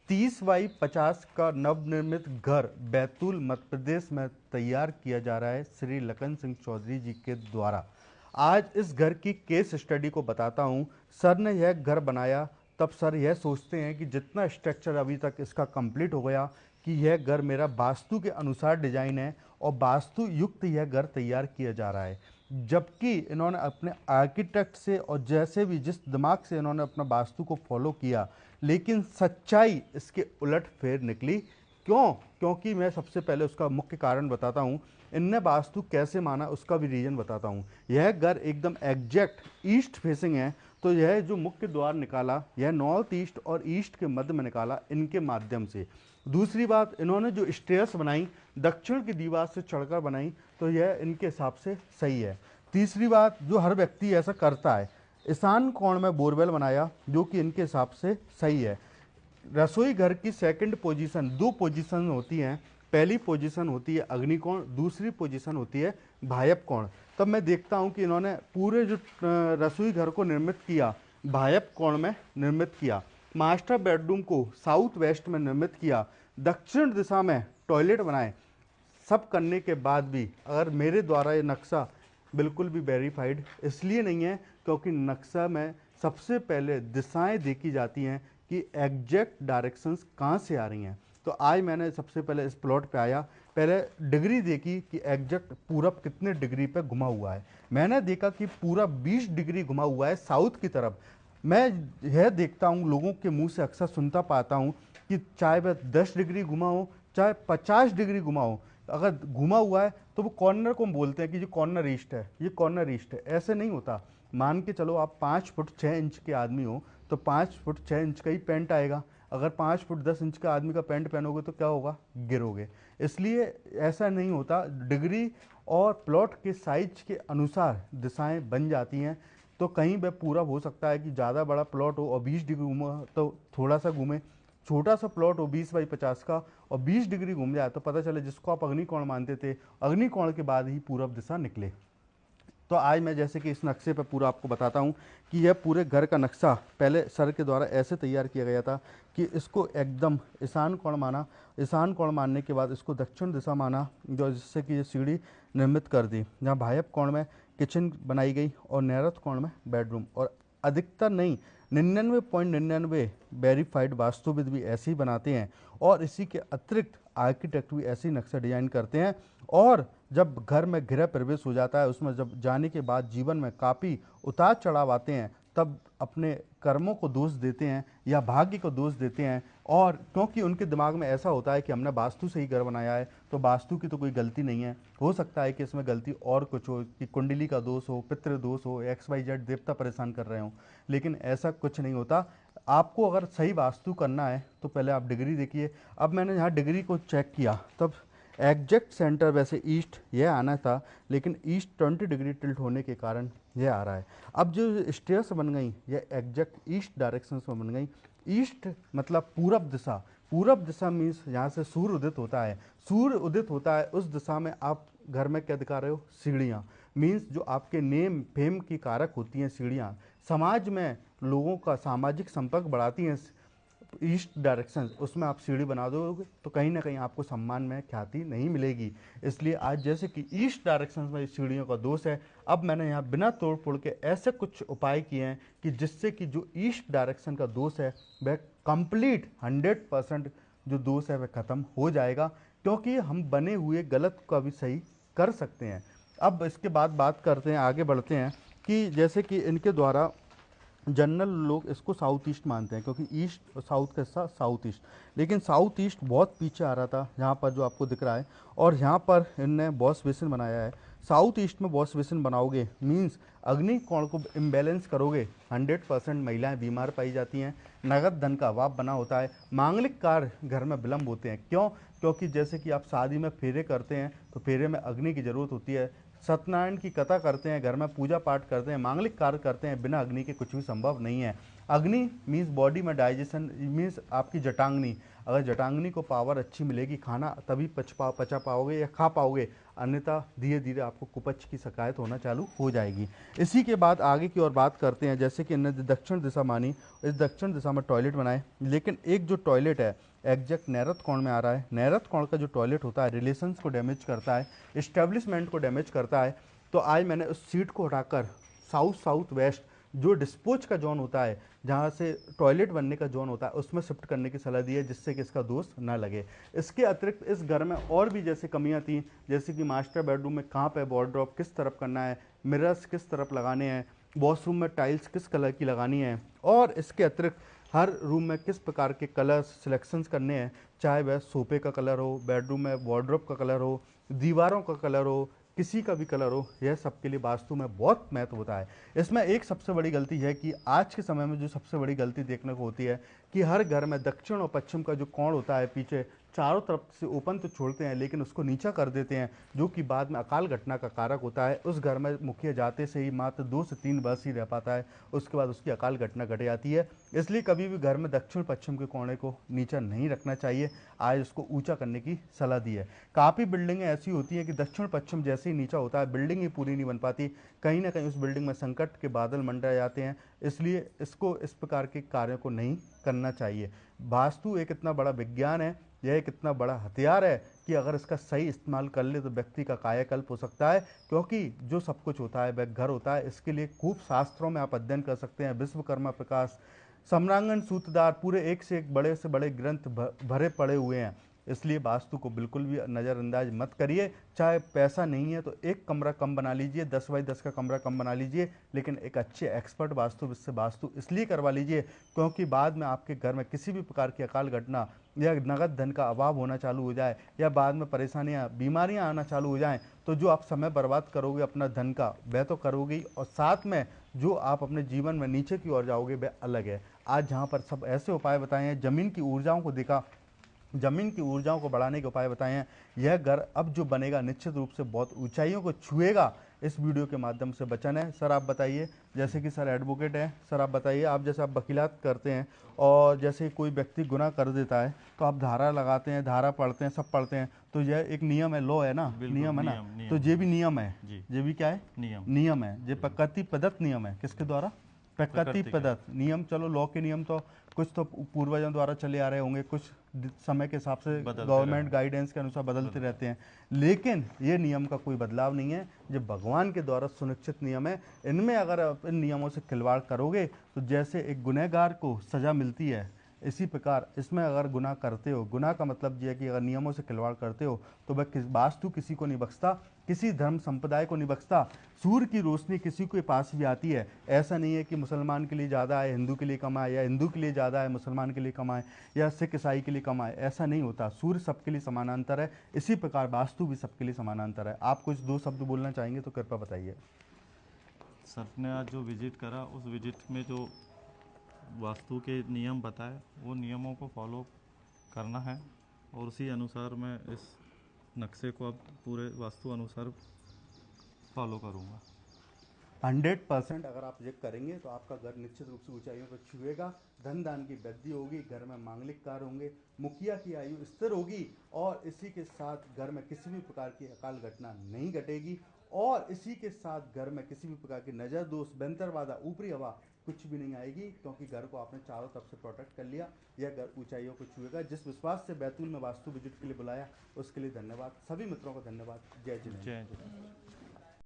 30x50 का नवनिर्मित घर बैतूल मध्य प्रदेश में तैयार किया जा रहा है श्री लखन सिंह चौधरी जी के द्वारा। आज इस घर की केस स्टडी को बताता हूँ। सर ने यह घर बनाया तब सर यह सोचते हैं कि जितना स्ट्रक्चर अभी तक इसका कंप्लीट हो गया कि यह घर मेरा वास्तु के अनुसार डिजाइन है और वास्तु युक्त यह घर तैयार किया जा रहा है। जबकि इन्होंने अपने आर्किटेक्ट से और जैसे भी जिस दिमाग से इन्होंने अपना वास्तु को फॉलो किया, लेकिन सच्चाई इसके उलट फेर निकली। क्यों? क्योंकि मैं सबसे पहले उसका मुख्य कारण बताता हूँ। इनने वास्तु कैसे माना उसका भी रीजन बताता हूँ। यह घर एकदम एग्जैक्ट ईस्ट फेसिंग है, तो यह जो मुख्य द्वार निकाला यह नॉर्थ ईस्ट और ईस्ट के मध्य में निकाला इनके माध्यम से। दूसरी बात, इन्होंने जो स्टेयर्स बनाई दक्षिण की दीवार से चढ़कर बनाई, तो यह इनके हिसाब से सही है। तीसरी बात, जो हर व्यक्ति ऐसा करता है, ईशान कोण में बोरवेल बनाया जो कि इनके हिसाब से सही है। रसोई घर की सेकंड पोजीशन, दो पोजीशन होती हैं। पहली पोजीशन होती है अग्निकोण, दूसरी पोजीशन होती है भायप कोण। तब मैं देखता हूं कि इन्होंने पूरे जो रसोई घर को निर्मित किया भायप कोण में निर्मित किया। मास्टर बेडरूम को साउथ वेस्ट में निर्मित किया। दक्षिण दिशा में टॉयलेट बनाए। सब करने के बाद भी अगर मेरे द्वारा ये नक्शा बिल्कुल भी वेरीफाइड इसलिए नहीं है क्योंकि नक्शा में सबसे पहले दिशाएं देखी जाती हैं कि एग्जैक्ट डायरेक्शंस कहाँ से आ रही हैं। तो आज मैंने सबसे पहले इस प्लॉट पे आया, पहले डिग्री देखी कि एग्जैक्ट पूरब कितने डिग्री पे घुमा हुआ है। मैंने देखा कि पूरा 20 डिग्री घुमा हुआ है साउथ की तरफ। मैं यह देखता हूँ, लोगों के मुंह से अक्सर सुनता पाता हूँ कि चाहे वह 10 डिग्री घुमा हो चाहे 50 डिग्री घुमा हो, अगर घुमा हुआ है तो वो कॉर्नर को बोलते हैं कि ये कॉर्नर ईस्ट है, ये कॉर्नर ईस्ट है। ऐसे नहीं होता। मान के चलो आप 5 फुट 6 इंच के आदमी हो तो 5 फुट 6 इंच का ही पैंट आएगा। अगर 5 फुट 10 इंच का आदमी का पैंट पहनोगे तो क्या होगा? गिरोगे। इसलिए ऐसा नहीं होता। डिग्री और प्लॉट के साइज के अनुसार दिशाएं बन जाती हैं। तो कहीं वह पूरा हो सकता है कि ज़्यादा बड़ा प्लॉट हो और 20 डिग्री घूमा तो थोड़ा सा घूमे, छोटा सा प्लॉट हो 20x50 का और 20 डिग्री घूम जाए तो पता चले जिसको आप अग्निकोण मानते थे, अग्निकोण के बाद ही पूरब दिशा निकले। तो आज मैं जैसे कि इस नक्शे पर पूरा आपको बताता हूँ कि यह पूरे घर का नक्शा पहले सर के द्वारा ऐसे तैयार किया गया था कि इसको एकदम ईशान कोण माना। ईशान कोण मानने के बाद इसको दक्षिण दिशा माना, जो जिससे कि ये सीढ़ी निर्मित कर दी। जहाँ भायप कोण में किचन बनाई गई और नैरथ कोण में बेडरूम। और अधिकतर नहीं, 99.99 वेरीफाइड वास्तुविद भी ऐसे ही बनाते हैं और इसी के अतिरिक्त आर्किटेक्ट भी ऐसे ही नक्शा डिजाइन करते हैं। और जब घर में गृह प्रवेश हो जाता है, उसमें जब जाने के बाद जीवन में काफ़ी उतार चढ़ाव आते हैं, तब अपने कर्मों को दोष देते हैं या भाग्य को दोष देते हैं। और क्योंकि उनके दिमाग में ऐसा होता है कि हमने वास्तु से ही घर बनाया है तो वास्तु की तो कोई गलती नहीं है। हो सकता है कि इसमें गलती और कुछ हो, कि कुंडली का दोष हो, पितृ दोष हो, XYZ देवता परेशान कर रहे हो, लेकिन ऐसा कुछ नहीं होता। आपको अगर सही वास्तु करना है तो पहले आप डिग्री देखिए। अब मैंने यहाँ डिग्री को चेक किया तब एग्जैक्ट सेंटर वैसे ईस्ट यह आना था, लेकिन ईस्ट 20 डिग्री टिल्ट होने के कारण यह आ रहा है। अब जो स्टेयर्स बन गई यह एग्जैक्ट ईस्ट डायरेक्शन में बन गई। ईस्ट मतलब पूरब दिशा। पूरब दिशा मीन्स यहाँ से सूर्य उदित होता है। सूर्य उदित होता है उस दिशा में आप घर में क्या दिखा रहे हो? सीढ़ियाँ। मीन्स जो आपके नेम फेम की कारक होती हैं सीढ़ियाँ, समाज में लोगों का सामाजिक संपर्क बढ़ाती हैं ईस्ट डायरेक्शन, उसमें आप सीढ़ी बना दोगे तो कहीं ना कहीं आपको सम्मान में ख्याति नहीं मिलेगी। इसलिए आज जैसे कि ईस्ट डायरेक्शन में सीढ़ियों का दोष है, अब मैंने यहाँ बिना तोड़ फोड़ के ऐसे कुछ उपाय किए हैं कि जिससे कि जो ईस्ट डायरेक्शन का दोष है वह कंप्लीट 100% जो दोष है वह खत्म हो जाएगा, क्योंकि हम बने हुए गलत का भी सही कर सकते हैं। अब इसके बाद बात करते हैं, आगे बढ़ते हैं कि जैसे कि इनके द्वारा जनरल लोग इसको साउथ ईस्ट मानते हैं क्योंकि ईस्ट और साउथ का हिस्सा साउथ ईस्ट, लेकिन साउथ ईस्ट बहुत पीछे आ रहा था यहाँ पर जो आपको दिख रहा है। और यहाँ पर इनने वॉश बेसिन बनाया है। साउथ ईस्ट में वॉश बेसिन बनाओगे मीन्स अग्नि कोण को इम्बैलेंस करोगे, 100% महिलाएं बीमार पाई जाती हैं, नगद धन का अभाव बना होता है, मांगलिक कार्य घर में विलंब होते हैं। क्यों? क्योंकि जैसे कि आप शादी में फेरे करते हैं तो फेरे में अग्नि की जरूरत होती है, सत्यनारायण की कथा करते हैं, घर में पूजा पाठ करते हैं, मांगलिक कार्य करते हैं, बिना अग्नि के कुछ भी संभव नहीं है। अग्नि मीन्स बॉडी में डाइजेशन, मीन्स आपकी जटांगनी, अगर जटांगनी को पावर अच्छी मिलेगी, खाना तभी पचा पाओगे या खा पाओगे, अन्यथा धीरे धीरे आपको कुपच की शिकायत होना चालू हो जाएगी। इसी के बाद आगे की ओर बात करते हैं, जैसे कि इन्होंने दक्षिण दिशा मानी, इस दक्षिण दिशा में टॉयलेट बनाए, लेकिन एक जो टॉयलेट है एग्जैक्ट नैरथ कोण में आ रहा है। नैरथ कोण का जो टॉयलेट होता है रिलेशंस को डैमेज करता है, इस्टेब्लिशमेंट को डैमेज करता है। तो आज मैंने उस सीट को हटाकर साउथ साउथ वेस्ट जो डिस्पोज का जोन होता है, जहाँ से टॉयलेट बनने का जोन होता है, उसमें शिफ्ट करने की सलाह दी है, जिससे कि इसका दोष ना लगे। इसके अतिरिक्त इस घर में और भी जैसे कमियां थी, जैसे कि मास्टर बेडरूम में कहाँ पे वॉर्डरोब किस तरफ करना है, मिरर्स किस तरफ लगाने हैं, वॉशरूम में टाइल्स किस कलर की लगानी है, और इसके अतिरिक्त हर रूम में किस प्रकार के कलर सिलेक्शंस करने हैं, चाहे वह सोफे का कलर हो, बेडरूम में वॉर्डरोब का कलर हो, दीवारों का कलर हो, किसी का भी कलर हो, यह सबके लिए वास्तु में बहुत महत्व होता है। इसमें एक सबसे बड़ी गलती है कि आज के समय में जो सबसे बड़ी गलती देखने को होती है कि हर घर में दक्षिण और पश्चिम का जो कोण होता है पीछे चारों तरफ से ओपन तो छोड़ते हैं, लेकिन उसको नीचा कर देते हैं, जो कि बाद में अकाल घटना का कारक होता है। उस घर में मुखिया जाते से ही मात्र 2 से 3 वर्ष ही रह पाता है, उसके बाद उसकी अकाल घटना घट जाती है। इसलिए कभी भी घर में दक्षिण पश्चिम के कोने को नीचा नहीं रखना चाहिए, आज उसको ऊंचा करने की सलाह दी है। काफ़ी बिल्डिंगें ऐसी होती हैं कि दक्षिण पश्चिम जैसे ही नीचा होता है बिल्डिंग ही पूरी नहीं बन पाती, कहीं ना कहीं उस बिल्डिंग में संकट के बादल मंडरा जाते हैं। इसलिए इसको इस प्रकार के कार्यों को नहीं करना चाहिए। वास्तु एक इतना बड़ा विज्ञान है, यह एक इतना बड़ा हथियार है कि अगर इसका सही इस्तेमाल कर ले तो व्यक्ति का कायाकल्प हो सकता है, क्योंकि जो सब कुछ होता है वह घर होता है। इसके लिए खूब शास्त्रों में आप अध्ययन कर सकते हैं, विश्वकर्मा प्रकाश, सम्रांगण सूत्रधार, पूरे एक से बड़े ग्रंथ भरे पड़े हुए हैं। इसलिए वास्तु को बिल्कुल भी नज़रअंदाज मत करिए। चाहे पैसा नहीं है तो एक कमरा कम बना लीजिए, 10 बाई 10 का कमरा कम बना लीजिए, लेकिन एक अच्छे एक्सपर्ट वास्तु से वास्तु इसलिए करवा लीजिए क्योंकि बाद में आपके घर में किसी भी प्रकार की अकाल घटना या नगद धन का अभाव होना चालू हो जाए या बाद में परेशानियां बीमारियां आना चालू हो जाएं, तो जो आप समय बर्बाद करोगे अपना धन का वह तो करोगे ही, और साथ में जो आप अपने जीवन में नीचे की ओर जाओगे वह अलग है। आज जहाँ पर सब ऐसे उपाय बताए हैं, ज़मीन की ऊर्जाओं को देखा, जमीन की ऊर्जाओं को बढ़ाने के उपाय बताए हैं, यह घर अब जो बनेगा निश्चित रूप से बहुत ऊंचाइयों को छुएगा। इस वीडियो के माध्यम से वचन है। सर आप बताइए, जैसे कि सर एडवोकेट हैं, सर आप बताइए, आप जैसे आप वकीलात करते हैं और जैसे कोई व्यक्ति गुनाह कर देता है तो आप धारा लगाते हैं, धारा पढ़ते हैं, सब पढ़ते हैं, तो यह एक नियम है, लॉ है ना, नियम है ना, तो ये भी नियम है, ये भी क्या है, नियम है, ये प्रकृति प्रदत्त नियम है। किसके द्वारा? प्रकृति प्रदत्त नियम। चलो लॉ के नियम तो कुछ तो पूर्वजों द्वारा चले आ रहे होंगे, कुछ समय के हिसाब से गवर्नमेंट गाइडेंस के अनुसार बदलते रहते हैं, लेकिन ये नियम का कोई बदलाव नहीं है, जो भगवान के द्वारा सुनिश्चित नियम है। इनमें अगर आप इन नियमों से खिलवाड़ करोगे तो जैसे एक गुनहगार को सजा मिलती है, इसी प्रकार इसमें अगर गुनाह करते हो, गुनाह का मतलब ये है कि अगर नियमों से खिलवाड़ करते हो तो वह वास्तु किसी को नहीं बख्शता, किसी धर्म संप्रदाय को नहीं बख्शता। सूर्य की रोशनी किसी के पास भी आती है, ऐसा नहीं है कि मुसलमान के लिए ज़्यादा है हिंदू के लिए कम है, या हिंदू के लिए ज़्यादा है मुसलमान के लिए कम है, या सिख ईसाई के लिए कम है, ऐसा नहीं होता। सूर्य सबके लिए समानांतर है, इसी प्रकार वास्तु भी सबके लिए समानांतर है। आप कुछ 2 शब्द बोलना चाहेंगे तो कृपया बताइए। सर ने आज जो विजिट करा उस विजिट में जो वास्तु के नियम बताए वो नियमों को फॉलो करना है, और उसी अनुसार मैं इस नक्शे को अब पूरे वास्तु अनुसार फॉलो करूँगा। 100% अगर आप ये करेंगे तो आपका घर निश्चित रूप से ऊंचाइयों को छुएगा, धन दान की वृद्धि होगी, घर में मांगलिक कार्य होंगे, मुखिया की आयु स्थिर होगी, और इसी के साथ घर में किसी भी प्रकार की अकाल घटना नहीं घटेगी, और इसी के साथ घर में किसी भी प्रकार की नजर दोष, बंतर बाधा, ऊपरी हवा कुछ भी नहीं आएगी, क्योंकि घर को आपने चारों तरफ से प्रोटेक्ट कर लिया। यह घर ऊंचाइयों को छुएगा। जिस विश्वास से बैतूल में वास्तु विजिट के लिए बुलाया उसके लिए धन्यवाद। सभी मित्रों को धन्यवाद। जय जिनेंद्र। जय जय।